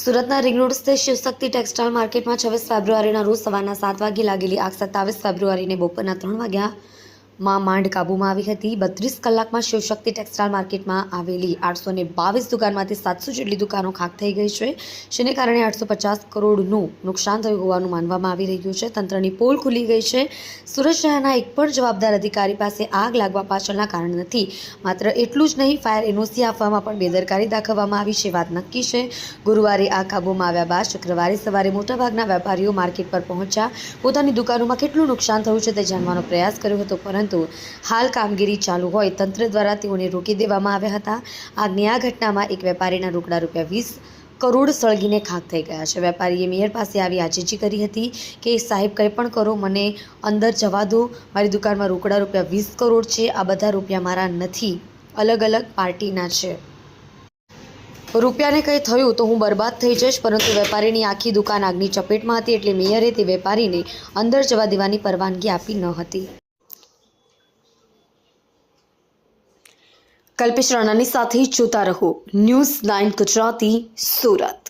સુરતના ring road સ્થિત Shivshakti textile માર્કેટમાં 26 ફેબ્રુઆરીના રોજ સવારના 7 વાગે લાગેલી આગ 27 ફેબ્રુઆરીને બપોરના 3 વાગ્યામાં માંડ કાબૂમાં આવી હતી। 32 કલાકમાં શિવશક્તિ ટેક્સટાઇલ માર્કેટમાં આવેલી 822 દુકાનમાંથી 700 જેટલી દુકાનો ખાક થઈ ગઈ છે, જેને કારણે 850 કરોડનું નુકસાન થયું હોવાનું માનવામાં આવી રહ્યું છે। તંત્રની પોલ ખુલી ગઈ છે। સુરત શહેરના એક પણ જવાબદાર અધિકારી પાસે આગ લાગવા પાછળના કારણ નથી। માત્ર એટલું જ નહીં, ફાયર એનઓસી આપવામાં પણ બેદરકારી દાખવવામાં આવી છે। વાત નક્કી છે, ગુરુવારે આગ કાબૂમાં આવ્યા બાદ શુક્રવારે સવારે મોટાભાગના વેપારીઓ માર્કેટ પર પહોંચ્યા, પોતાની દુકાનોમાં કેટલું નુકસાન થયું છે તે જાણવાનો પ્રયાસ કર્યો હતો, પરંતુ હાલ કામગીરી ચાલુ હોય તંત્ર દ્વારા તેઓને રોકી દેવામાં આવ્યા હતા। આગની આ ઘટનામાં એક વેપારીના રોકડા ₹20 કરોડ સળગીને ખાક થઈ ગયા છે। વેપારીએ મેયર પાસે આવી આજીજી કરી હતી કે સાહેબ કંઈ પણ કરો, મને અંદર જવા દો, મારી દુકાનમાં રોકડા ₹20 કરોડ છે, આ બધા રૂપિયા મારા નથી, અલગ અલગ પાર્ટીના છે, રૂપિયાને કંઈ થયું તો હું બરબાદ થઈ જઈશ। પરંતુ વેપારીની આખી દુકાન આગની ચપેટમાં હતી, એટલે મેયરે તે વેપારીને અંદર જવા દેવાની પરવાનગી આપી ન હતી। કલ્પેશ રાણાની સાથે જોતા રહો ન્યૂઝ 9 ગુજરાતી, સુરત।